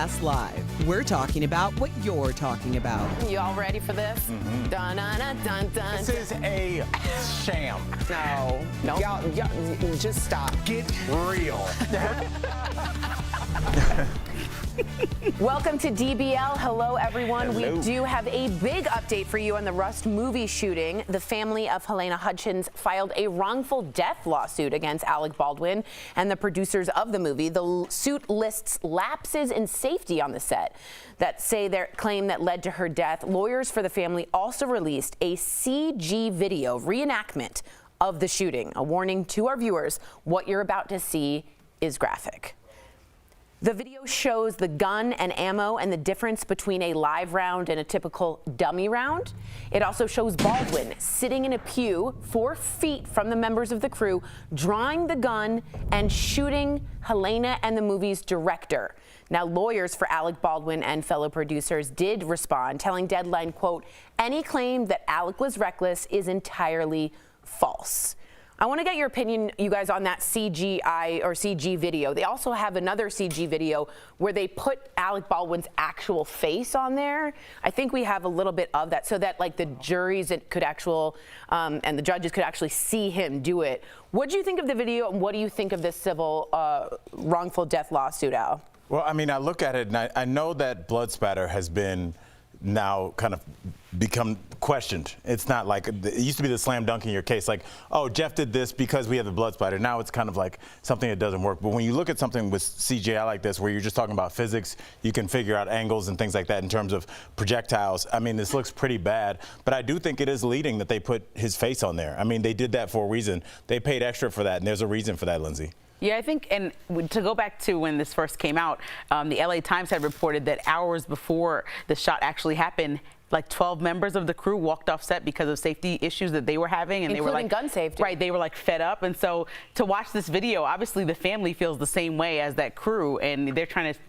Broadcast Live. We're talking about what you're talking about. You all ready for this? Mm-hmm. Dun, dun, dun, dun, dun. This is a sham. No. Nope. Y'all, just stop. Get real. Welcome to DBL. Hello, everyone. Hello. We do have a big update for you on the Rust movie shooting. The family of Helena Hutchins filed a wrongful death lawsuit against Alec Baldwin and the producers of the movie. The suit lists lapses in safety on the set that say their claim that led to her death. Lawyers for the family also released a CG video reenactment of the shooting. A warning to our viewers, what you're about to see is graphic. The video shows the gun and ammo and the difference between a live round and a typical dummy round. It also shows Baldwin sitting in a pew 4 feet from the members of the crew, drawing the gun and shooting Helena and the movie's director. Now, lawyers for Alec Baldwin and fellow producers did respond, telling Deadline, quote, "Any claim that Alec was reckless is entirely false." I want to get your opinion, you guys, on that CGI or CG video. They also have another CG video where they put Alec Baldwin's actual face on there. I think we have a little bit of that so that like the juries could and the judges could actually see him do it. What do you think of the video, and what do you think of this civil wrongful death lawsuit, Al? Well, I mean, I look at it and I know that blood spatter has been now kind of become questioned. It's not like it used to be the slam dunk in your case, like, oh, Jeff did this because we have the blood splatter. Now it's kind of like something that doesn't work. But when you look at something with CGI like this, where you're just talking about physics, you can figure out angles and things like that in terms of projectiles. I mean, this looks pretty bad, but I do think it is leading that they put his face on there. I mean, they did that for a reason. They paid extra for that, and there's a reason for that, Lindsay. Yeah, I think, and to go back to when this first came out, the LA Times had reported that hours before the shot actually happened, like 12 members of the crew walked off set because of safety issues that they were having, and including they were like gun safety. Right, they were like fed up, and so to watch this video, obviously the family feels the same way as that crew, and they're trying to.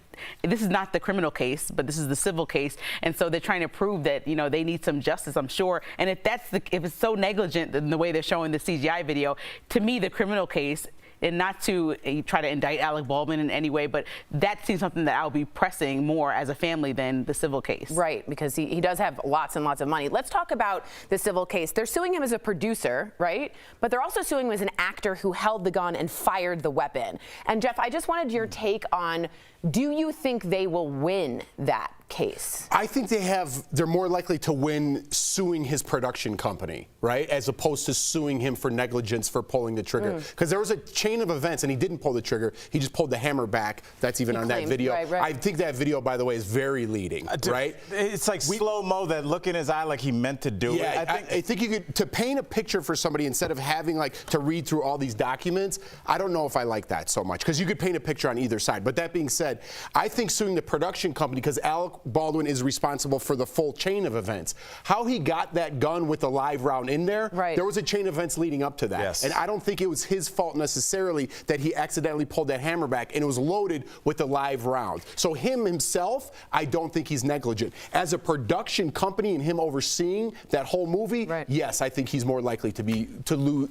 This is not the criminal case, but this is the civil case, and so they're trying to prove that they need some justice, I'm sure. And if it's so negligent in the way they're showing the CGI video, to me the criminal case. And not to try to indict Alec Baldwin in any way, but that seems something that I'll be pressing more as a family than the civil case. Right, because he does have lots and lots of money. Let's talk about the civil case. They're suing him as a producer, right? But they're also suing him as an actor who held the gun and fired the weapon. And Jeff, I just wanted your take on, do you think they will win that case? I think they're more likely to win suing his production company, right? As opposed to suing him for negligence for pulling the trigger. Because there was a chain of events and he didn't pull the trigger. He just pulled the hammer back. That's even on that video. Right. I think that video, by the way, is very leading, right? It's like slow-mo, that look in his eye like he meant to do it. I think you could, to paint a picture for somebody instead of having to read through all these documents, I don't know if I like that so much, because you could paint a picture on either side. But that being said, I think suing the production company, because Alec Baldwin is responsible for the full chain of events. How he got that gun with the live round in there, there was a chain of events leading up to that. Yes. And I don't think it was his fault necessarily that he accidentally pulled that hammer back, and it was loaded with the live round. So himself, I don't think he's negligent. As a production company and him overseeing that whole movie, yes, I think he's more likely to lose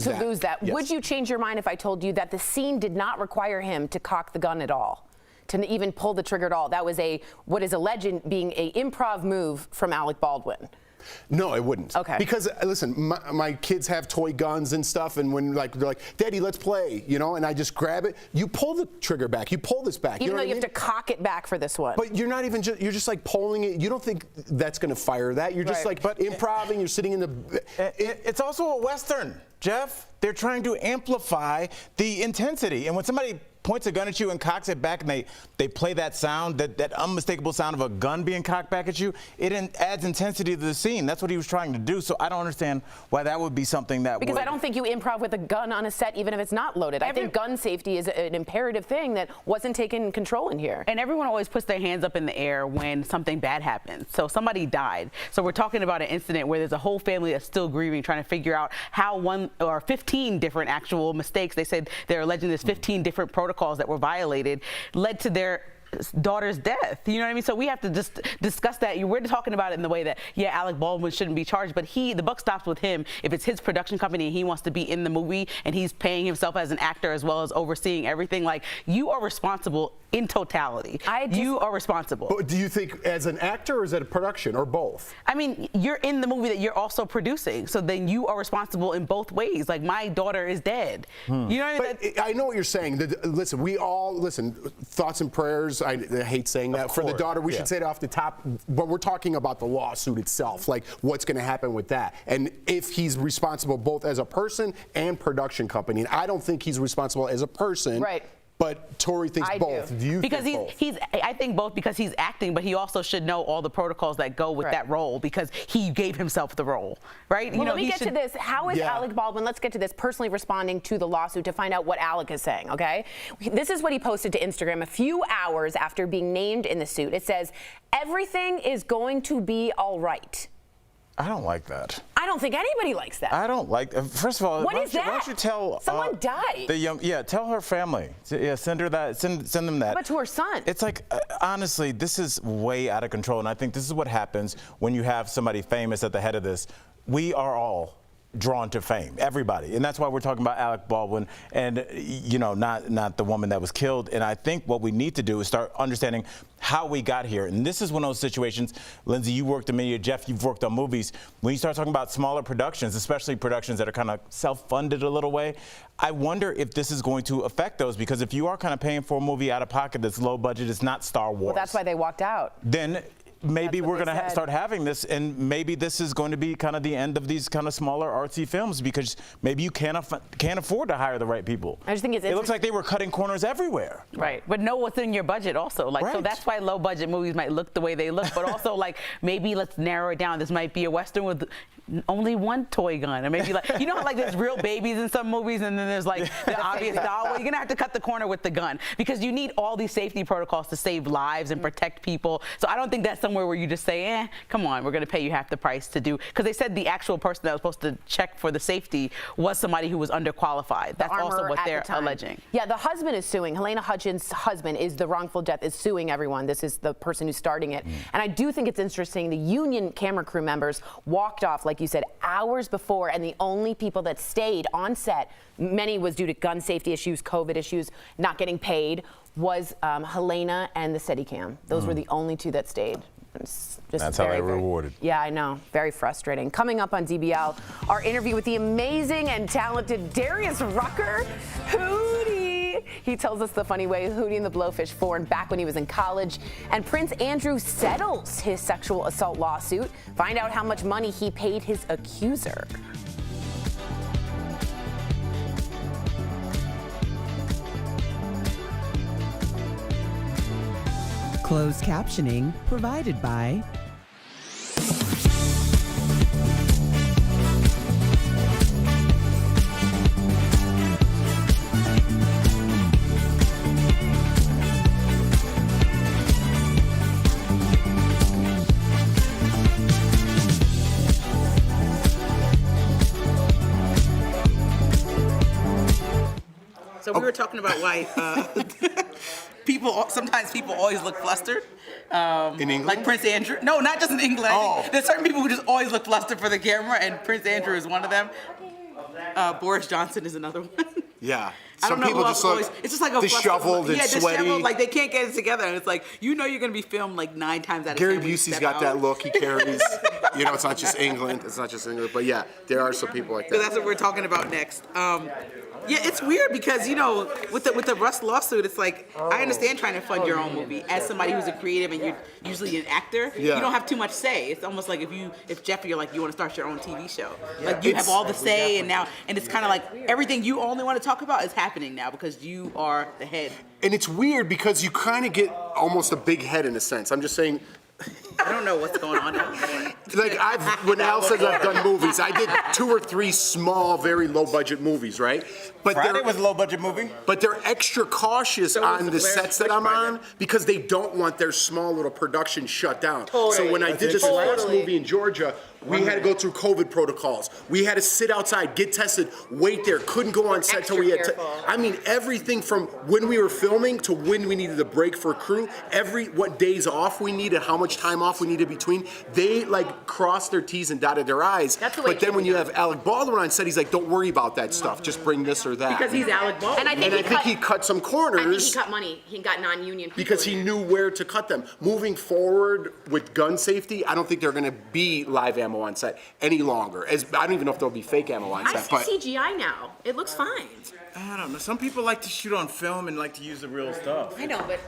that. Yes. Would you change your mind if I told you that the scene did not require him to cock the gun at all? To even pull the trigger at all? That was what is alleged being an improv move from Alec Baldwin. No, it wouldn't. Okay. Because listen, my kids have toy guns and stuff, and when they're like, "Daddy, let's play," and I just grab it. You pull the trigger back. You pull this back. Even though you have to cock it back for this one. But you're not even. You're just like pulling it. You don't think that's going to fire that. You're just like improving. You're sitting in the. It's also a Western, Jeff. They're trying to amplify the intensity, and when somebody points a gun at you and cocks it back, and they play that sound, that unmistakable sound of a gun being cocked back at you, it adds intensity to the scene. That's what he was trying to do. So I don't understand why that would be something that Because I don't think you improv with a gun on a set, even if it's not loaded. I think gun safety is an imperative thing that wasn't taken control in here. And everyone always puts their hands up in the air when something bad happens. So somebody died. So we're talking about an incident where there's a whole family that's still grieving, trying to figure out how 1 or 15 different actual mistakes. They said they're alleging there's 15 different protocols that were violated, led to their daughter's death. You know what I mean? So we have to just discuss that. We're talking about it in the way that, yeah, Alec Baldwin shouldn't be charged, but the buck stops with him. If it's his production company and he wants to be in the movie and he's paying himself as an actor as well as overseeing everything, like, you are responsible in totality. You are responsible. But do you think as an actor or is it a production or both? I mean, you're in the movie that you're also producing, so then you are responsible in both ways. Like, my daughter is dead. You know what I mean? But I know what you're saying. Listen, we all, thoughts and prayers, I hate saying that. For the daughter, we should say it off the top, but we're talking about the lawsuit itself, like what's going to happen with that. And if he's responsible both as a person and production company. And I don't think he's responsible as a person. Right. But Tori thinks both. Do you because think both? I think both because he's acting, but he also should know all the protocols that go with that role because he gave himself the role, right? Well, let me get to this. How is Alec Baldwin, let's get to this, personally responding to the lawsuit to find out what Alec is saying, okay? This is what he posted to Instagram a few hours after being named in the suit. It says, "Everything is going to be all right." I don't like that. I don't think anybody likes that. I don't like. First of all, what is that? Why don't you tell someone died? Tell her family. Yeah, send her that. Send them that. But to her son. It's like honestly, this is way out of control, and I think this is what happens when you have somebody famous at the head of this. We are all drawn to fame, everybody, and that's why we're talking about Alec Baldwin and not the woman that was killed. And I think what we need to do is start understanding how we got here. And this is one of those situations. Lindsay, you worked in media. Jeff, you've worked on movies. When you start talking about smaller productions, especially productions that are kind of self-funded a little way, I wonder if this is going to affect those, because if you are kind of paying for a movie out of pocket that's low budget, it's not Star Wars. Well, that's why they walked out. Then maybe we're going to start having this, and maybe this is going to be kind of the end of these kind of smaller artsy films, because maybe you can't afford to hire the right people. I just think it looks like they were cutting corners everywhere. Right, but know what's in your budget also. Like, so that's why low budget movies might look the way they look, but also like maybe let's narrow it down. This might be a Western with only one toy gun, or maybe like, you know how like there's real babies in some movies and then there's like the obvious doll. Well, you're gonna have to cut the corner with the gun because you need all these safety protocols to save lives and protect people. So I don't think that's somewhere where you just say, come on, we're gonna pay you half the price to do, because they said the actual person that was supposed to check for the safety was somebody who was underqualified. That's also what they're alleging. Yeah, the husband is suing. Halyna Hutchins' husband is the wrongful death, is suing everyone. This is the person who's starting it. And I do think it's interesting, the union camera crew members walked off, like you said, hours before, and the only people that stayed on set, many was due to gun safety issues, COVID issues, not getting paid, was Halyna and the Steadicam. Those were the only two that stayed. That's how they were rewarded. Yeah, I know. Very frustrating. Coming up on DBL, our interview with the amazing and talented Darius Rucker, Hootie. He tells us the funny way Hootie and the Blowfish formed back when he was in college. And Prince Andrew settles his sexual assault lawsuit. Find out how much money he paid his accuser. Closed captioning provided by So we were talking about why sometimes people always look flustered. In England? Like Prince Andrew. No, not just in England. Oh. There's certain people who just always look flustered for the camera, and Prince Andrew is one of them. Boris Johnson is another one. Yeah. I don't know people who just else look always, it's just like a disheveled and sweaty. Disheveled, like they can't get it together, and it's like, you know, you're gonna be filmed like 9 times out of 10. Gary Busey's got that look he carries. You know, it's not just England. It's not just England. But yeah, there are some people like that. So that's what we're talking about next. Yeah, it's weird because, you know, with the Rust lawsuit, it's like, I understand trying to fund your own movie. As somebody who's a creative and you're usually an actor, you don't have too much say. It's almost like if Jeff, you're like, you want to start your own TV show. Like, you have all the say, and it's kind of like everything you only want to talk about is happening now because you are the head. And it's weird because you kind of get almost a big head in a sense. I'm just saying, I don't know what's going on. Like when Al says I've done movies, I did 2 or 3 small, very low budget movies, right? But Friday was a low budget movie. But they're extra cautious on the sets that I'm on because they don't want their small little production shut down. So when I did this last movie in Georgia, we had to go through COVID protocols. We had to sit outside, get tested, wait there, couldn't go on set till we had I mean, everything from when we were filming to when we needed a break for crew, what days off we needed, how much time off we needed between, they like crossed their T's and dotted their I's. But then when you have Alec Baldwin on set, he's like, don't worry about that stuff, just bring this or that. Because he's Alec Baldwin. And I think he cut some corners. I think he cut money. He got non-union people. Because he knew where to cut them. Moving forward with gun safety, I don't think they're going to be live ammo on set any longer. I don't even know if there'll be fake ammo on set. I see CGI now. It looks fine. I don't know. Some people like to shoot on film and like to use the real stuff. I know, but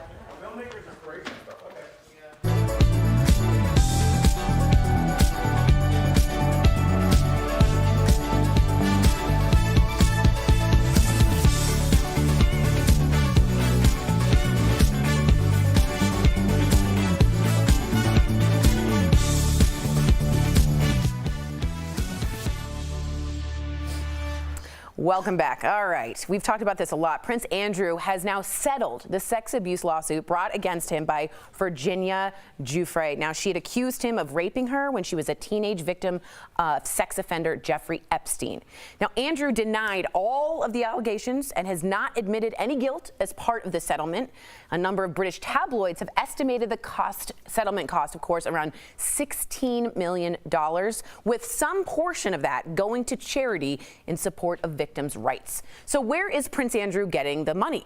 Welcome back. All right. We've talked about this a lot. Prince Andrew has now settled the sex abuse lawsuit brought against him by Virginia Giuffre. Now, she had accused him of raping her when she was a teenage victim of sex offender Jeffrey Epstein. Now, Andrew denied all of the allegations and has not admitted any guilt as part of the settlement. A number of British tabloids have estimated the settlement cost, of course, around $16 million, with some portion of that going to charity in support of victims' rights. So where is Prince Andrew getting the money?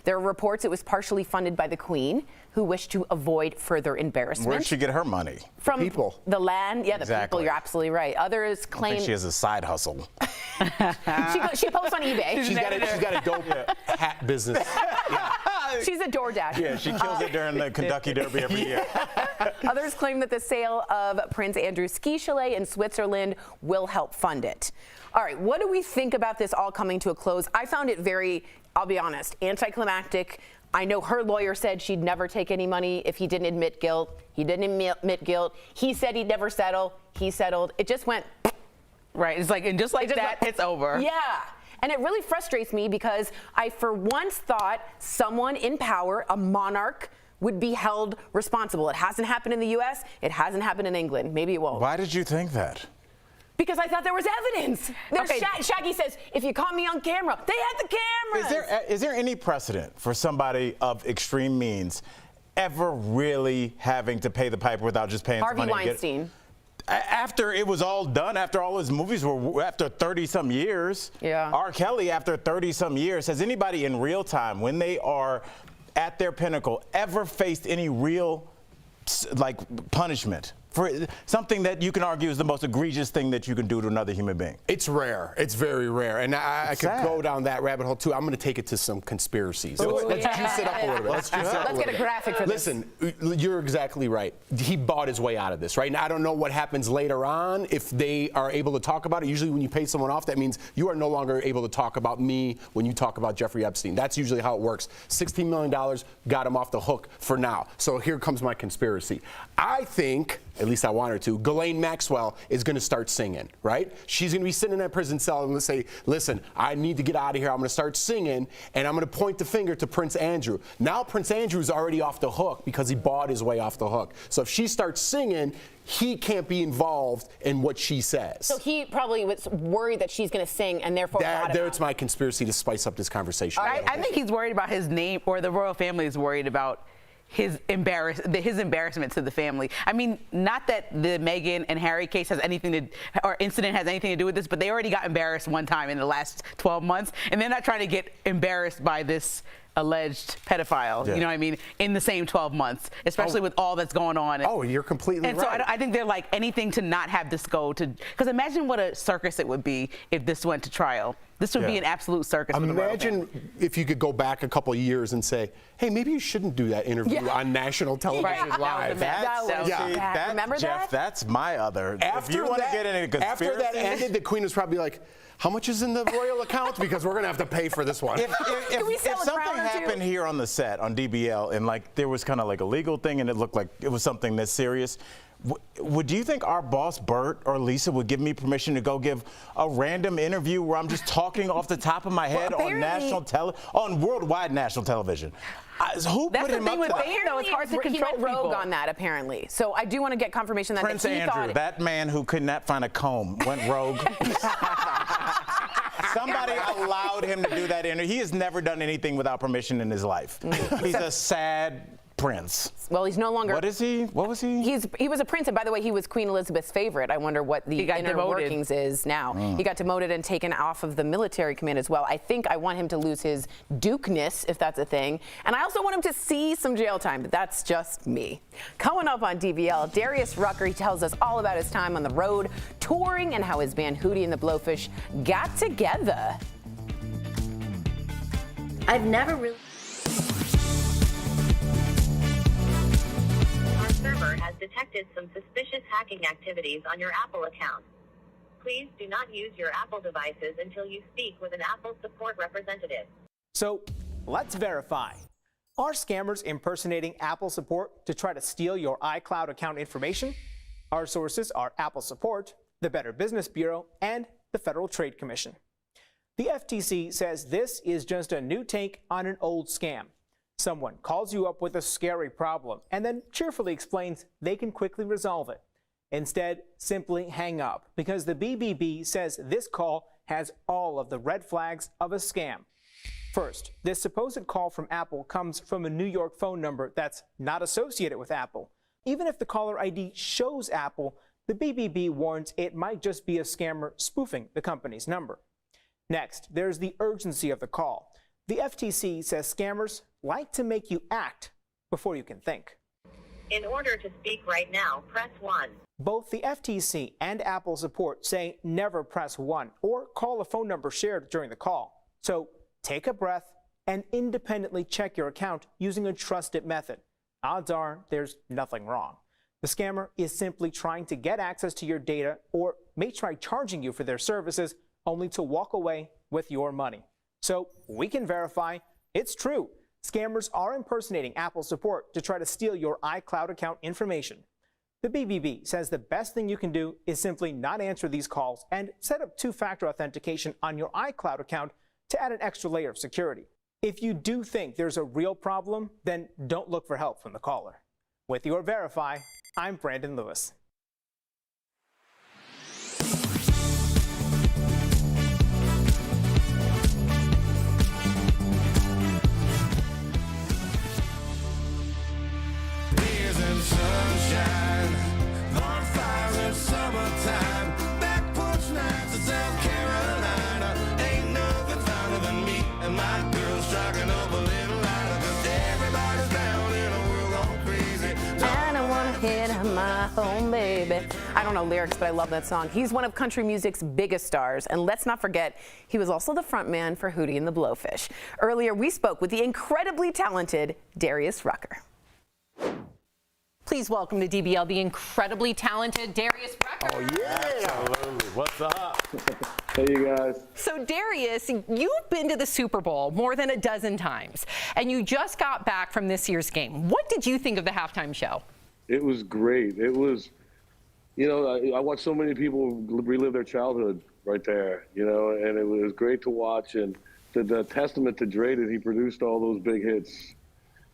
There are reports it was partially funded by the Queen, who wished to avoid further embarrassment. Where did she get her money? From people. The land. Yeah, the Exactly. people. You're absolutely right. Others claim I think she has a side hustle. she posts on eBay. She's got a dope hat business. She's a DoorDash. Yeah, she kills it during the Kentucky Derby every year. Others claim that the sale of Prince Andrew's ski chalet in Switzerland will help fund it. All right, what do we think about this all coming to a close? I found it very, I'll be honest, anticlimactic. I know her lawyer said she'd never take any money if he didn't admit guilt. He didn't admit guilt. He said he'd never settle. He settled. It just went. Right. It's like, and just like that, it's over. Yeah. And it really frustrates me because I, for once, thought someone in power, a monarch, would be held responsible. It hasn't happened in the U.S. It hasn't happened in England. Maybe it won't. Why did you think that? Because I thought there was evidence. Shaggy says, if you caught me on camera, they had the cameras. Is there any precedent for somebody of extreme means ever really having to pay the piper without just paying some money? Harvey Weinstein. After it was all done, after all his movies were, after 30-some years. Yeah. R. Kelly, after 30-some years, has anybody in real time, when they are at their pinnacle, ever faced any real, like, punishment for something that you can argue is the most egregious thing that you can do to another human being? It's rare. It's very rare. And I could go down that rabbit hole, too. I'm going to take it to some conspiracies. Let's juice it up a little bit. Let's get a graphic for this. Listen, you're exactly right. He bought his way out of this, right? Now, I don't know what happens later on if they are able to talk about it. Usually when you pay someone off, that means you are no longer able to talk about me when you talk about Jeffrey Epstein. That's usually how it works. $16 million got him off the hook for now. So here comes my conspiracy. I think, at least I want her to, Ghislaine Maxwell is going to start singing, right? She's going to be sitting in that prison cell and say, listen, I need to get out of here. I'm going to start singing, and I'm going to point the finger to Prince Andrew. Now Prince Andrew's already off the hook because he bought his way off the hook. So if she starts singing, he can't be involved in what she says. So he probably was worried that she's going to sing and therefore There's my conspiracy to spice up this conversation. I think he's worried about his name, or the royal family is worried about his embarrassment to the family. I mean, not that the Meghan and Harry case has anything to, or incident has anything to do with this, but they already got embarrassed one time in the last 12 months, and they're not trying to get embarrassed by this alleged pedophile, you know what I mean, in the same 12 months, especially with all that's going on. Oh, you're completely right. And so I think they're like, anything to not have this go to, because imagine what a circus it would be if this went to trial. This would be an absolute circus. Imagine if you could go back a couple of years and say, hey, maybe you shouldn't do that interview on national television live. Remember Jeff, that? that's my other. If you want to get into conspiracy. After that ended, the Queen was probably like, how much is in the royal account? Because we're going to have to pay for this one. If something happened here on the set on DBL, and like there was kind of like a legal thing, and it looked like it was something this serious. Would you think our boss Bert or Lisa would give me permission to go give a random interview where I'm just talking off the top of my head on worldwide national television? Who That's put the him thing up with to that? Bane, though. It's hard to He control went rogue people. on that, apparently. So I do want to get confirmation that Prince he Andrew, thought that man who could not find a comb, went rogue. Somebody allowed him to do that interview. He has never done anything without permission in his life. He's a sad prince. Well, he's no longer. What is he? What was he? He was a prince, and by the way, he was Queen Elizabeth's favorite. I wonder what the inner workings is now. He got demoted and taken off of the military command as well. I think I want him to lose his dukeness, if that's a thing. And I also want him to see some jail time, but that's just me. Coming up on DBL, Darius Rucker, he tells us all about his time on the road, touring, and how his band Hootie and the Blowfish got together. I've never really... Our server has detected some suspicious hacking activities on your Apple account. Please do not use your Apple devices until you speak with an Apple support representative. So let's verify. Are scammers impersonating Apple support to try to steal your iCloud account information? Our sources are Apple Support, the Better Business Bureau, and the Federal Trade Commission. The FTC says this is just a new take on an old scam. Someone calls you up with a scary problem and then cheerfully explains they can quickly resolve it. Instead, simply hang up because the BBB says this call has all of the red flags of a scam. First, this supposed call from Apple comes from a New York phone number that's not associated with Apple. Even if the caller ID shows Apple, the BBB warns it might just be a scammer spoofing the company's number. Next, there's the urgency of the call. The FTC says scammers like to make you act before you can think. In order to speak right now, press 1. Both the FTC and Apple Support say never press 1 or call a phone number shared during the call. So take a breath and independently check your account using a trusted method. Odds are there's nothing wrong. The scammer is simply trying to get access to your data or may try charging you for their services only to walk away with your money. So we can verify it's true. Scammers are impersonating Apple Support to try to steal your iCloud account information. The BBB says the best thing you can do is simply not answer these calls and set up two-factor authentication on your iCloud account to add an extra layer of security. If you do think there's a real problem, then don't look for help from the caller. With your Verify, I'm Brandon Lewis. Sunshine, bonfires in summertime, back porch nights in South Carolina. Ain't nothing finer than me and my girls striking up a little lighter, 'cause everybody's down in a world gone crazy. I don't want to hit my home, baby. I don't know lyrics, but I love that song. He's one of country music's biggest stars, and let's not forget, he was also the frontman for Hootie and the Blowfish. Earlier, we spoke with the incredibly talented Darius Rucker. Please welcome to DBL the incredibly talented Darius Rucker. Oh, yeah. Absolutely. What's up? Hey, you guys. So, Darius, you've been to the Super Bowl more than a dozen times, and you just got back from this year's game. What did you think of the halftime show? It was great. It was, you know, I watched so many people relive their childhood right there, you know, and it was great to watch. And the testament to Dre that he produced all those big hits.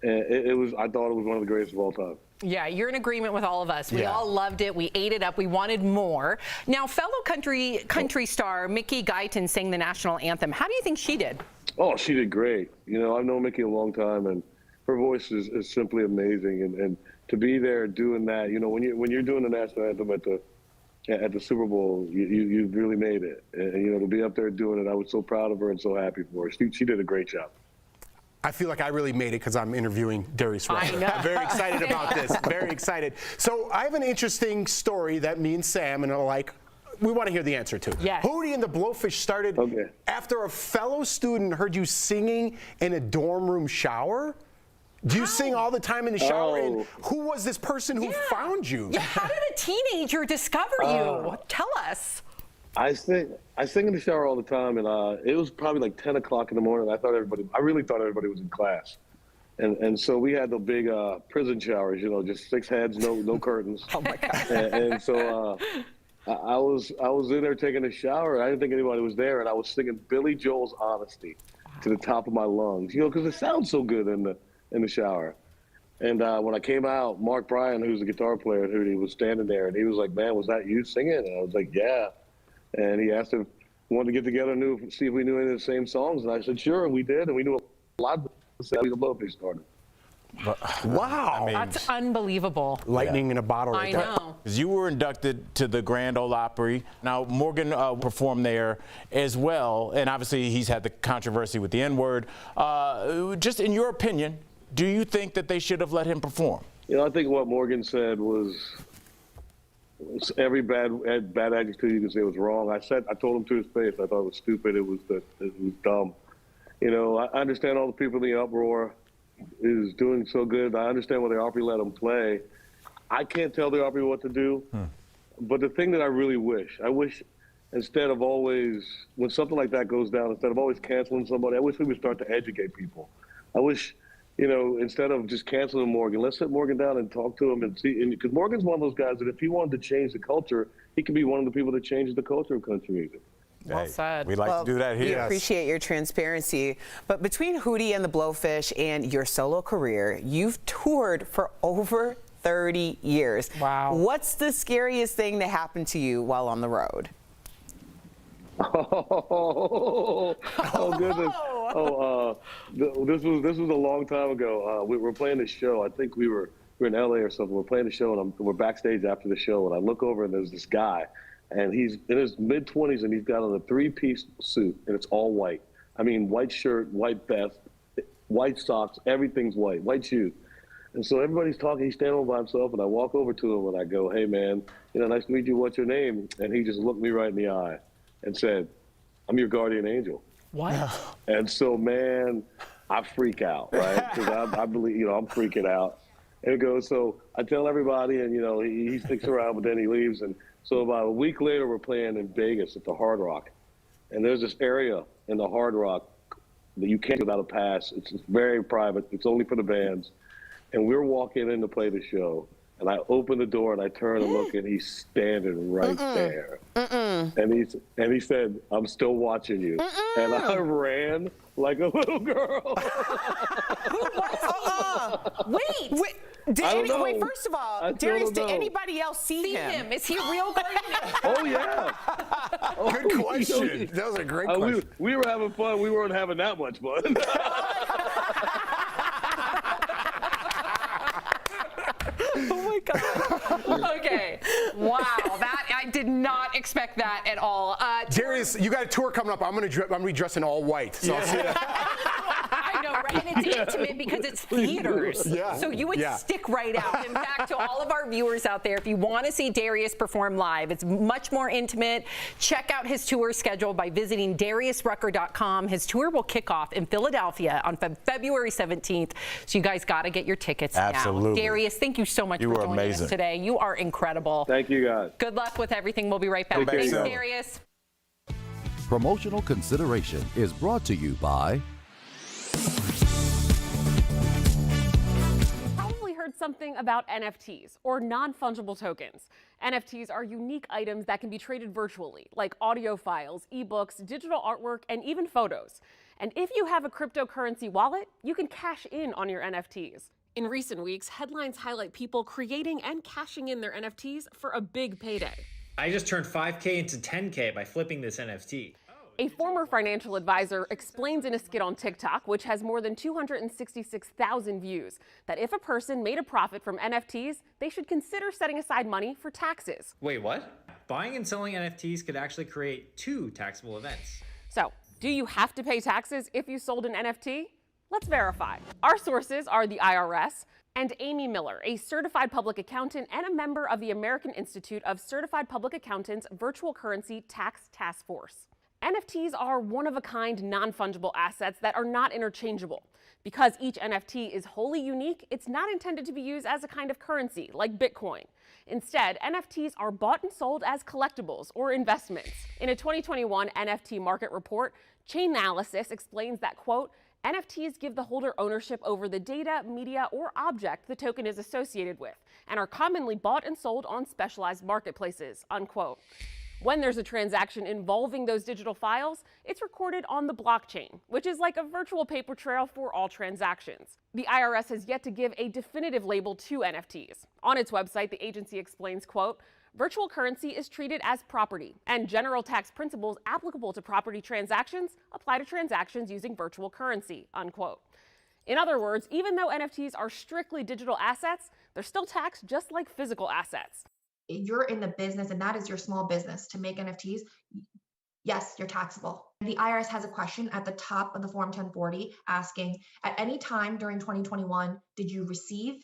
And I thought it was one of the greatest of all time. Yeah, you're in agreement with all of us. We all loved it. We ate it up. We wanted more. Now, fellow country star Mickey Guyton sang the national anthem. How do you think she did? Oh, she did great. You know, I've known Mickey a long time, and her voice is simply amazing. And to be there doing that, you know, when you're doing the national anthem at the Super Bowl, you really made it. And you know, to be up there doing it, I was so proud of her and so happy for her. She did a great job. I feel like I really made it because I'm interviewing Darius Rucker. I know. I'm very excited about this. Very excited. So I have an interesting story that me and Sam and we want to hear the answer to. Yes. Hootie and the Blowfish started after a fellow student heard you singing in a dorm room shower. Do you sing all the time in the shower? Oh. And who was this person who found you? Yeah, how did a teenager discover you? Tell us. I sing in the shower all the time, and it was probably like 10 o'clock in the morning. I really thought everybody was in class. And so we had the big prison showers, you know, just 6 heads, no curtains. Oh my God. And so I was in there taking a shower. I didn't think anybody was there, and I was singing Billy Joel's "Honesty" to the top of my lungs, you know, because it sounds so good in the shower. And when I came out, Mark Bryan, who's the guitar player at Hootie, was standing there, and he was like, "Man, was that you singing?" And I was like, "Yeah." And he asked if we wanted to get together and see if we knew any of the same songs, and I said, "Sure," and we did, and we knew a lot of the Blowfish started. Wow. I mean, That's unbelievable. Lightning in a bottle. I Right there. know. you were inducted to the Grand Ole Opry. Now, Morgan performed there as well, and obviously he's had the controversy with the N-word. Just in your opinion, do you think that they should have let him perform? You know, I think what Morgan said was every bad adjective you can say was wrong. I told him to his face, I thought it was stupid. It was dumb. You know, I understand all the people in the uproar is doing so good. I understand why the Opry let him play. I can't tell the Opry what to do. But the thing that I really wish instead of always, when something like that goes down, instead of always canceling somebody, I wish we would start to educate people. I wish, you know, instead of just canceling Morgan, let's sit Morgan down and talk to him and see. Because Morgan's one of those guys that if he wanted to change the culture, he could be one of the people that changes the culture of country music. Well said. We like to do that here. We appreciate your transparency. But between Hootie and the Blowfish and your solo career, you've toured for over 30 years. Wow. What's the scariest thing that happened to you while on the road? Oh goodness. This was a long time ago. We were playing a show. I think we were in LA or something. We're playing a show, and we're backstage after the show, and I look over, and there's this guy, and he's in his mid-20s, and he's got on a 3-piece suit, and it's all white. I mean, white shirt, white vest, white socks, everything's white shoes. And so everybody's talking, he's standing by himself, and I walk over to him, and I go, "Hey, man, you know, nice to meet you. What's your name?" And he just looked me right in the eye and said, "I'm your guardian angel." What? And so, man, I freak out, right? Because I believe, you know, I'm freaking out. And it goes, so I tell everybody, and, you know, he sticks around, but then he leaves. And so about a week later, we're playing in Vegas at the Hard Rock. And there's this area in the Hard Rock that you can't get without a pass. It's very private. It's only for the bands. And we're walking in to play the show. And I open the door and I turn and look, and he's standing right there. And he said, "I'm still watching you." And I ran like a little girl. Who was he? Wait. Wait, first of all, Darius, did anybody else see him? Is he a real guardian? Oh, yeah. Good question. That was a great question. We were having fun. We weren't having that much fun. Oh my God. Okay. Wow. I did not expect that at all. Darius, you got a tour coming up. I'm gonna be dressed in all white. So I'll see that. I know, right? And it's intimate because it's theaters. Yeah. So you would stick right out. In fact, to all of our viewers out there, if you want to see Darius perform live, it's much more intimate. Check out his tour schedule by visiting DariusRucker.com. His tour will kick off in Philadelphia on February 17th. So you guys got to get your tickets now. Absolutely. Darius, thank you so much for joining us today. You are incredible. Thank you, guys. Good luck with everything. We'll be right back. Thanks, Darius. Promotional consideration is brought to you by... Probably heard something about NFTs, or non-fungible tokens. NFTs are unique items that can be traded virtually, like audio files, ebooks, digital artwork, and even photos. And if you have a cryptocurrency wallet, you can cash in on your NFTs. In recent weeks, headlines highlight people creating and cashing in their NFTs for a big payday. I just turned 5K into 10K by flipping this NFT. A former financial advisor explains in a skit on TikTok, which has more than 266,000 views, that if a person made a profit from NFTs, they should consider setting aside money for taxes. Wait, what? Buying and selling NFTs could actually create 2 taxable events. So, do you have to pay taxes if you sold an NFT? Let's verify. Our sources are the IRS and Amy Miller, a certified public accountant and a member of the American Institute of Certified Public Accountants Virtual Currency Tax Task Force. NFTs are one-of-a-kind, non-fungible assets that are not interchangeable. Because each NFT is wholly unique, it's not intended to be used as a kind of currency, like Bitcoin. Instead, NFTs are bought and sold as collectibles or investments. In a 2021 NFT market report, Chainalysis explains that, quote, NFTs give the holder ownership over the data, media, or object the token is associated with, and are commonly bought and sold on specialized marketplaces, unquote. When there's a transaction involving those digital files, it's recorded on the blockchain, which is like a virtual paper trail for all transactions. The IRS has yet to give a definitive label to NFTs. On its website, the agency explains, quote, virtual currency is treated as property, and general tax principles applicable to property transactions apply to transactions using virtual currency, unquote. In other words, even though NFTs are strictly digital assets, they're still taxed just like physical assets. You're in the business and that is your small business to make NFTs, yes, you're taxable. The IRS has a question at the top of the Form 1040 asking, at any time during 2021, did you receive,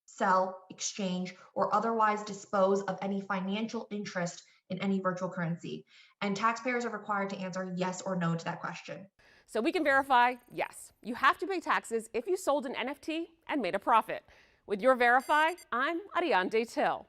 sell, exchange, or otherwise dispose of any financial interest in any virtual currency? And taxpayers are required to answer yes or no to that question. So we can verify, yes, you have to pay taxes if you sold an NFT and made a profit. With your Verify, I'm Ariane Till.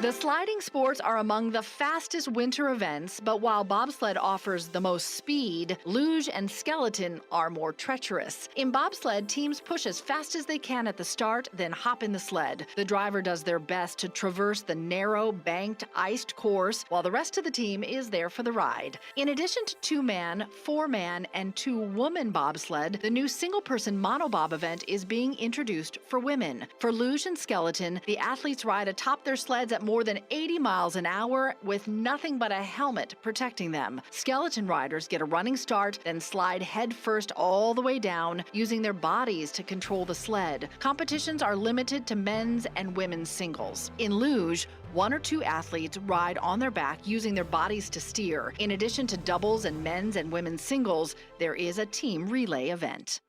The sliding sports are among the fastest winter events, but while bobsled offers the most speed, luge and skeleton are more treacherous. In bobsled, teams push as fast as they can at the start, then hop in the sled. The driver does their best to traverse the narrow, banked, iced course, while the rest of the team is there for the ride. In addition to 2-man, 4-man, and 2-woman bobsled, the new single-person monobob event is being introduced for women. For luge and skeleton, the athletes ride atop their sleds at more than 80 miles an hour with nothing but a helmet protecting them. Skeleton riders get a running start, then slide headfirst all the way down, using their bodies to control the sled. Competitions are limited to men's and women's singles. In luge, 1 or 2 athletes ride on their back using their bodies to steer. In addition to doubles and men's and women's singles, there is a team relay event.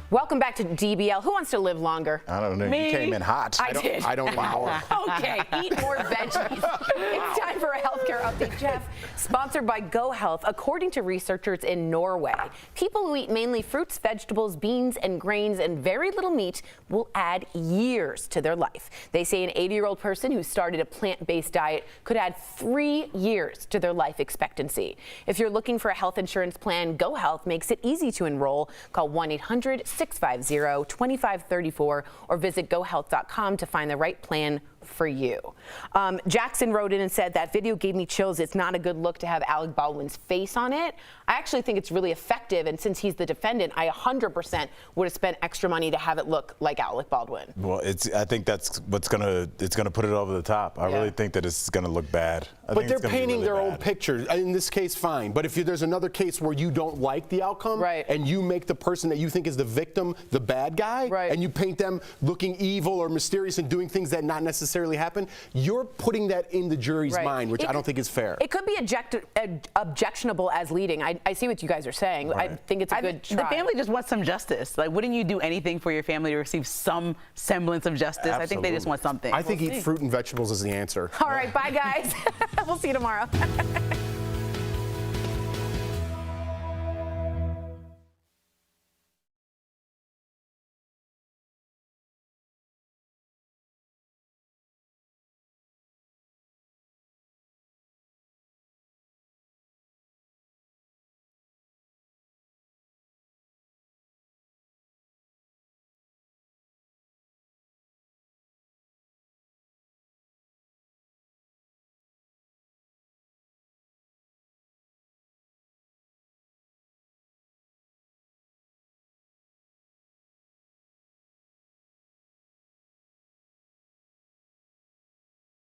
Welcome back to DBL. Who wants to live longer? I don't know. Me? You came in hot. I did. I don't wow. Okay, eat more veggies. It's time for a healthcare update, Jeff. Sponsored by Go Health. According to researchers in Norway, people who eat mainly fruits, vegetables, beans, and grains and very little meat will add years to their life. They say an 80-year-old person who started a plant-based diet could add 3 years to their life expectancy. If you're looking for a health insurance plan, Go Health makes it easy to enroll. Call 1-800-650-2534 or visit gohealth.com to find the right plan for you. Jackson wrote in and said, that video gave me chills. It's not a good look to have Alec Baldwin's face on it. I actually think it's really effective, and since he's the defendant, I 100% would have spent extra money to have it look like Alec Baldwin. Well, I think that's what's gonna put it over the top. I really think that it's gonna look bad. But they're painting their own picture. In this case, fine. But if there's another case where you don't like the outcome, and you make the person that you think is the victim the bad guy, and you paint them looking evil or mysterious and doing things that not necessarily happen, you're putting that in the jury's mind, which I don't think is fair. It could be objectionable as leading. I see what you guys are saying. I think it's a good try. The family just wants some justice. Like, wouldn't you do anything for your family to receive some semblance of justice? Absolutely. I think they just want something. I think eat fruit and vegetables is the answer. All right, bye guys. We'll see you tomorrow.